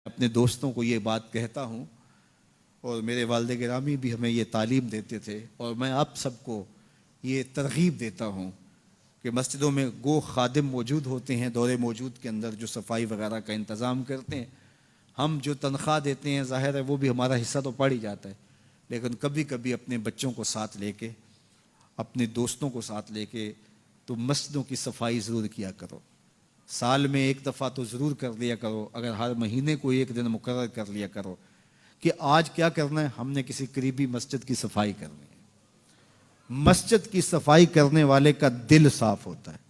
اپنے دوستوں کو یہ بات کہتا ہوں اور میرے والد گرامی بھی ہمیں یہ تعلیم دیتے تھے، اور میں آپ سب کو یہ ترغیب دیتا ہوں کہ مسجدوں میں گو خادم موجود ہوتے ہیں دور موجود کے اندر جو صفائی وغیرہ کا انتظام کرتے ہیں. ہم جو تنخواہ دیتے ہیں ظاہر ہے وہ بھی ہمارا حصہ تو پڑ ہی جاتا ہے، لیکن کبھی کبھی اپنے بچوں کو ساتھ لے کے، اپنے دوستوں کو ساتھ لے کے تو مسجدوں کی صفائی ضرور کیا کرو. سال میں ایک دفعہ تو ضرور کر لیا کرو، اگر ہر مہینے کو ایک دن مقرر کر لیا کرو کہ آج کیا کرنا ہے، ہم نے کسی قریبی مسجد کی صفائی کرنی ہے. مسجد کی صفائی کرنے والے کا دل صاف ہوتا ہے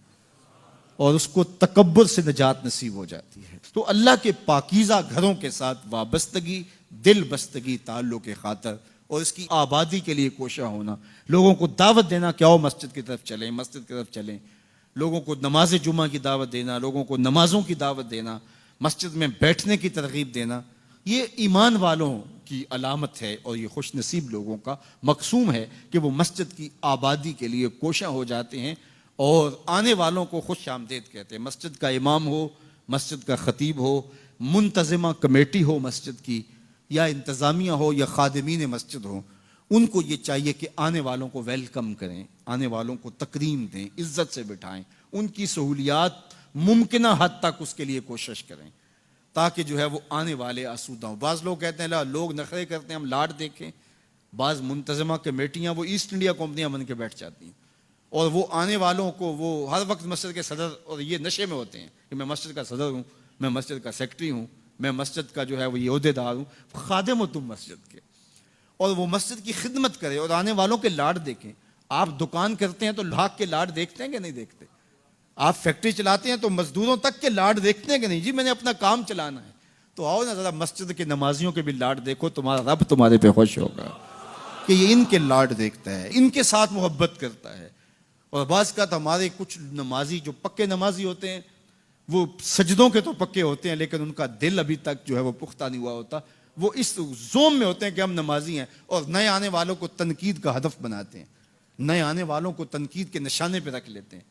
اور اس کو تکبر سے نجات نصیب ہو جاتی ہے. تو اللہ کے پاکیزہ گھروں کے ساتھ وابستگی، دل بستگی تعلق کے خاطر اور اس کی آبادی کے لیے کوشاں ہونا، لوگوں کو دعوت دینا کہ آؤ مسجد کی طرف چلیں، مسجد کی طرف چلیں، لوگوں کو نماز جمعہ کی دعوت دینا، لوگوں کو نمازوں کی دعوت دینا، مسجد میں بیٹھنے کی ترغیب دینا، یہ ایمان والوں کی علامت ہے اور یہ خوش نصیب لوگوں کا مقصوم ہے کہ وہ مسجد کی آبادی کے لیے کوشاں ہو جاتے ہیں اور آنے والوں کو خوش آمدید کہتے ہیں. مسجد کا امام ہو، مسجد کا خطیب ہو، منتظمہ کمیٹی ہو مسجد کی، یا انتظامیہ ہو یا خادمین مسجد ہو، ان کو یہ چاہیے کہ آنے والوں کو ویلکم کریں، آنے والوں کو تکریم دیں، عزت سے بٹھائیں، ان کی سہولیات ممکنہ حد تک اس کے لیے کوشش کریں تاکہ جو ہے وہ آنے والے آسودہ ہوں. بعض لوگ کہتے ہیں لوگ نخرے کرتے ہیں ہم لاٹ دیکھیں. بعض منتظمہ کمیٹیاں وہ ایسٹ انڈیا کمپنیاں بن کے بیٹھ جاتی ہیں اور وہ آنے والوں کو وہ ہر وقت مسجد کے صدر، اور یہ نشے میں ہوتے ہیں کہ میں مسجد کا صدر ہوں، میں مسجد کا سیکٹری ہوں، میں مسجد کا جو ہے وہ عہدے دار ہوں. خادم ہو تم مسجد کے، اور وہ مسجد کی خدمت کرے اور آنے والوں کے لاڈ دیکھیں. آپ دکان کرتے ہیں تو بھاگ کے لاڈ دیکھتے ہیں کہ نہیں دیکھتے؟ آپ فیکٹری چلاتے ہیں تو مزدوروں تک کے لاڈ دیکھتے ہیں کہ نہیں؟ جی میں نے اپنا کام چلانا ہے. تو آؤ نا ذرا مسجد کے نمازیوں کے بھی لاڈ دیکھو، تمہارا رب تمہارے پہ خوش ہوگا کہ یہ ان کے لاڈ دیکھتا ہے، ان کے ساتھ محبت کرتا ہے. اور بعض کا تو ہمارے کچھ نمازی جو پکے نمازی ہوتے ہیں وہ سجدوں کے تو پکے ہوتے ہیں لیکن ان کا دل ابھی تک جو ہے وہ پختہ نہیں ہوا ہوتا. وہ اس زوم میں ہوتے ہیں کہ ہم نمازی ہیں اور نئے آنے والوں کو تنقید کا ہدف بناتے ہیں، نئے آنے والوں کو تنقید کے نشانے پہ رکھ لیتے ہیں.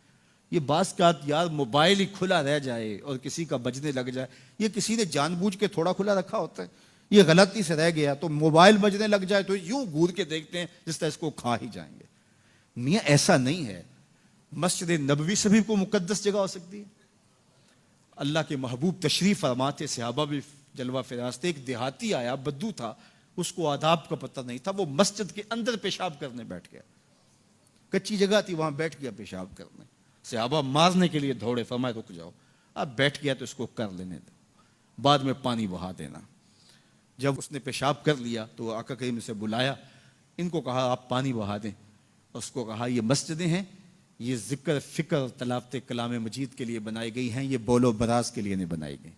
یہ بعض کا یار موبائل ہی کھلا رہ جائے اور کسی کا بجنے لگ جائے، یہ کسی نے جان بوجھ کے تھوڑا کھلا رکھا ہوتا ہے، یہ غلطی سے رہ گیا تو موبائل بجنے لگ جائے تو یوں گور کے دیکھتے ہیں جس طرح اس کو کھا ہی جائیں گے. میاں ایسا نہیں ہے. مسجد نبوی سے بھی کوئی مقدس جگہ ہو سکتی ہے. اللہ کے محبوب تشریف فرماتے، صحابہ بھی جلوہ فراز تھے. ایک دیہاتی آیا، بدو تھا، اس کو آداب کا پتہ نہیں تھا، وہ مسجد کے اندر پیشاب کرنے بیٹھ گیا. کچی جگہ تھی، وہاں بیٹھ گیا پیشاب کرنے. صحابہ مارنے کے لیے دوڑے، فرمایا رک جاؤ، اب بیٹھ گیا تو اس کو کر لینے دو، بعد میں پانی بہا دینا. جب اس نے پیشاب کر لیا تو آقا کریم سے بلایا، ان کو کہا آپ پانی بہا دیں. اس کو کہا یہ مسجدیں ہیں، یہ ذکر فکر تلاوت کلام مجید کے لیے بنائی گئی ہیں، یہ بول و براز کے لیے نہیں بنائی گئی.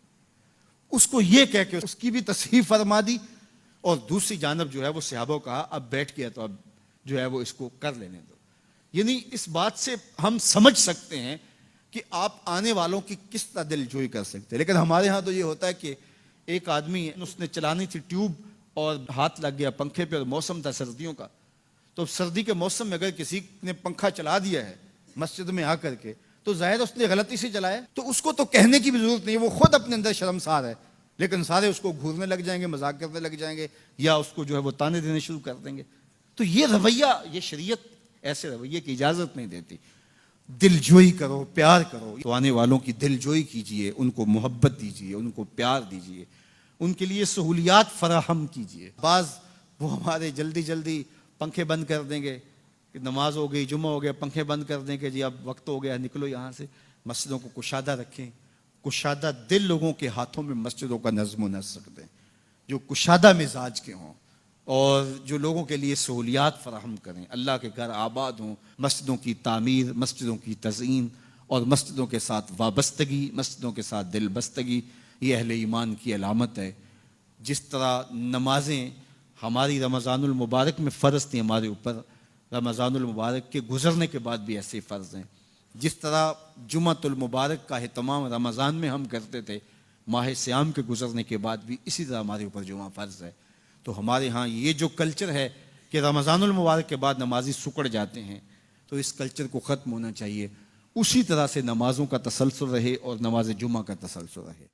اس کو یہ کہہ کے اس کی بھی تصحیح فرما دی اور دوسری جانب جو ہے وہ صحابہ کو کہا اب بیٹھ گیا تو اب جو ہے وہ اس کو کر لینے دو. یعنی اس بات سے ہم سمجھ سکتے ہیں کہ آپ آنے والوں کی کس طرح دل جوئی کر سکتے ہیں. لیکن ہمارے ہاں تو یہ ہوتا ہے کہ ایک آدمی اس نے چلانی تھی ٹیوب اور ہاتھ لگ گیا پنکھے پہ اور موسم تھا سردیوں کا، تو سردی کے موسم میں اگر کسی نے پنکھا چلا دیا ہے مسجد میں آ کر کے تو ظاہر اس نے غلطی سے چلایا، تو اس کو تو کہنے کی بھی ضرورت نہیں، وہ خود اپنے اندر شرمسار ہے، لیکن سارے اس کو گھورنے لگ جائیں گے، مذاق کرنے لگ جائیں گے یا اس کو جو ہے وہ تانے دینے شروع کر دیں گے. تو یہ رویہ، یہ شریعت ایسے رویے کی اجازت نہیں دیتی. دل جوئی کرو، پیار کرو، تو آنے والوں کی دل جوئی کیجئے، ان کو محبت دیجئے، ان کو پیار دیجئے، ان کے لیے سہولیات فراہم کیجئے. بعض وہ ہمارے جلدی جلدی پنکھے بند کر دیں گے کہ نماز ہو گئی، جمعہ ہو گیا، پنکھے بند کر دیں کہ جی اب وقت ہو گیا نکلو یہاں سے. مسجدوں کو کشادہ رکھیں، کشادہ دل لوگوں کے ہاتھوں میں مسجدوں کا نظم و نسق دیں جو کشادہ مزاج کے ہوں اور جو لوگوں کے لیے سہولیات فراہم کریں. اللہ کے گھر آباد ہوں، مسجدوں کی تعمیر، مسجدوں کی تزئین اور مسجدوں کے ساتھ وابستگی، مسجدوں کے ساتھ دل بستگی، یہ اہل ایمان کی علامت ہے. جس طرح نمازیں ہماری رمضان المبارک میں فرض تھیں ہمارے اوپر، رمضان المبارک کے گزرنے کے بعد بھی ایسے فرض ہیں. جس طرح جمعۃ المبارک کا اہتمام رمضان میں ہم کرتے تھے، ماہ صیام کے گزرنے کے بعد بھی اسی طرح ہمارے اوپر جمعہ فرض ہے. تو ہمارے ہاں یہ جو کلچر ہے کہ رمضان المبارک کے بعد نمازی سکڑ جاتے ہیں، تو اس کلچر کو ختم ہونا چاہیے. اسی طرح سے نمازوں کا تسلسل رہے اور نماز جمعہ کا تسلسل رہے.